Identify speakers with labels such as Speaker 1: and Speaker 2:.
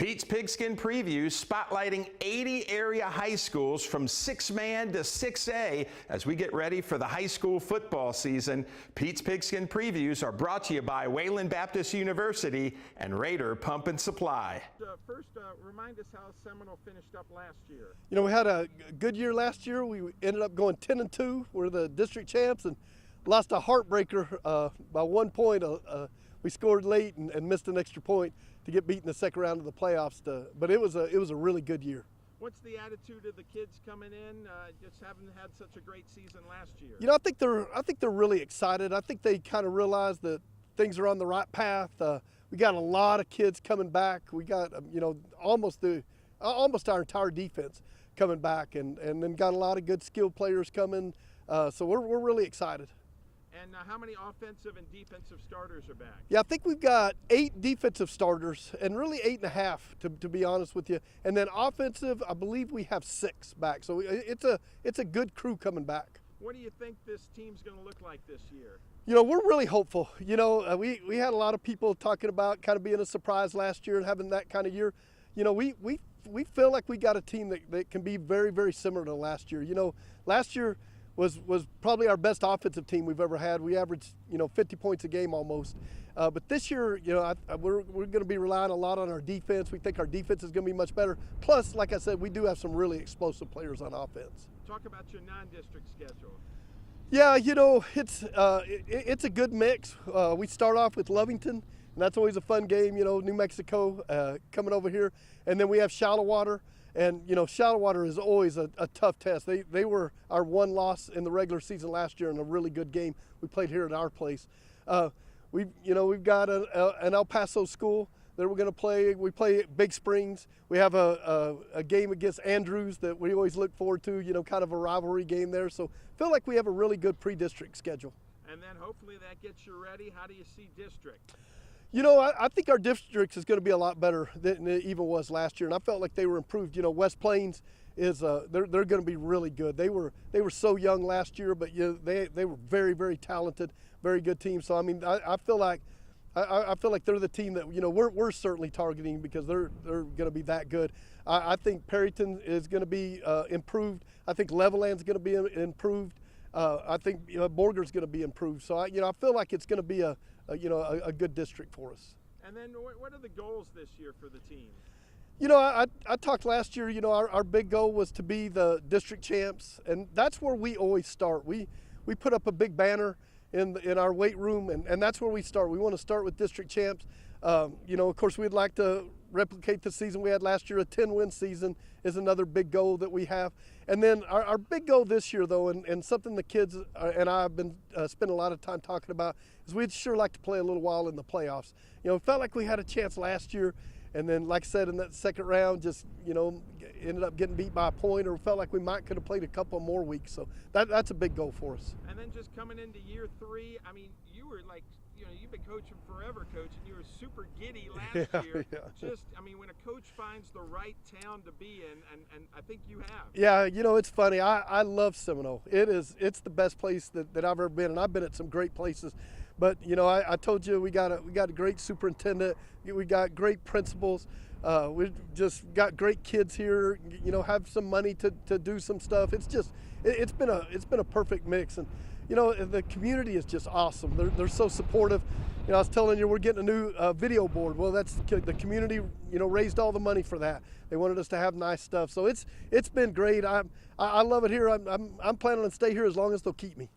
Speaker 1: Pete's Pigskin Previews spotlighting 80 area high schools from 6-man to 6A as we get ready for the high school football season. Pete's Pigskin Previews are brought to you by Wayland Baptist University and Raider Pump and Supply.
Speaker 2: First, remind us how Seminole finished up last year.
Speaker 3: You know, we had a good year last year. We ended up going 10-2. We're the district champs and lost a heartbreaker by 1 point. We scored late and missed an extra point to get beat in the second round of the playoffs. But it was a really good year.
Speaker 2: What's the attitude of the kids coming in? Just having had such a great season last year.
Speaker 3: You know, I think they're really excited. I think they kind of realize that things are on the right path. We got a lot of kids coming back. We got you know, almost our entire defense coming back, and then got a lot of good skilled players coming. So we're really excited.
Speaker 2: And how many offensive and defensive starters are back?
Speaker 3: Yeah, I think we've got 8 defensive starters, and really 8.5 to be honest with you. And then offensive, I believe we have 6 back. So it's a good crew coming back.
Speaker 2: What do you think this team's going to look like this year?
Speaker 3: You know, we're really hopeful. You know, we had a lot of people talking about kind of being a surprise last year and having that kind of year. You know, we feel like we got a team that can be very, very similar to last year. You know, last year was probably our best offensive team we've ever had. We averaged, you know, 50 points a game almost. But this year, you know, we're going to be relying a lot on our defense. We think our defense is going to be much better. Plus, like I said, we do have some really explosive players on offense.
Speaker 2: Talk about your non-district schedule.
Speaker 3: Yeah, you know, it's a good mix. We start off with Lovington, and that's always a fun game, you know, New Mexico coming over here. And then we have Shallow Water. And, you know, Shallow Water is always a tough test. They were our one loss in the regular season last year in a really good game we played here at our place. We've got an El Paso school that we're going to play. We play Big Springs. We have a game against Andrews that we always look forward to, you know, kind of a rivalry game there. So I feel like we have a really good pre-district schedule.
Speaker 2: And then hopefully that gets you ready. How do you see district?
Speaker 3: You know, I think our district is going to be a lot better than it even was last year, and I felt like they were improved. You know, West Plains is they're going to be really good. They were so young last year, but you know, they were very, very talented, very good team. So I mean, I feel like they're the team that, you know, we're certainly targeting because they're going to be that good. I think Perryton is going to be improved. I think Leveland's going to be improved. I think, you know, Borger's going to be improved. So I feel like it's going to be a good district for us.
Speaker 2: And then what are the goals this year for the team?
Speaker 3: You know, I talked last year, you know, our big goal was to be the district champs, and that's where we always start. We put up a big banner in our weight room, and that's where we start. We want to start with district champs. You know, of course, we'd like to replicate the season we had last year. A 10-win season is another big goal that we have. And then our big goal this year, though, and something the kids and I have been spending a lot of time talking about, is we'd sure like to play a little while in the playoffs. You know, it felt like we had a chance last year, and then, like I said, in that second round, just, you know, ended up getting beat by a point, or felt like we could have played a couple more weeks. So that's a big goal for us.
Speaker 2: And then just coming into year 3, I mean, you were like, you know, you've been coaching forever, Coach, and you were super giddy last year.
Speaker 3: Yeah.
Speaker 2: Just, I mean, when a coach finds the right town to be in, and I think you have.
Speaker 3: Yeah, you know, it's funny. I love Seminole. It's the best place that I've ever been, and I've been at some great places. But, you know, I told you we got a great superintendent. We got great principals. We just got great kids here. You know, have some money to do some stuff. It's been a perfect mix. And you know, the community is just awesome. They're so supportive. You know, I was telling you we're getting a new video board. Well, that's the community, you know, raised all the money for that. They wanted us to have nice stuff. So it's been great. I love it here. I'm planning on stay here as long as they'll keep me.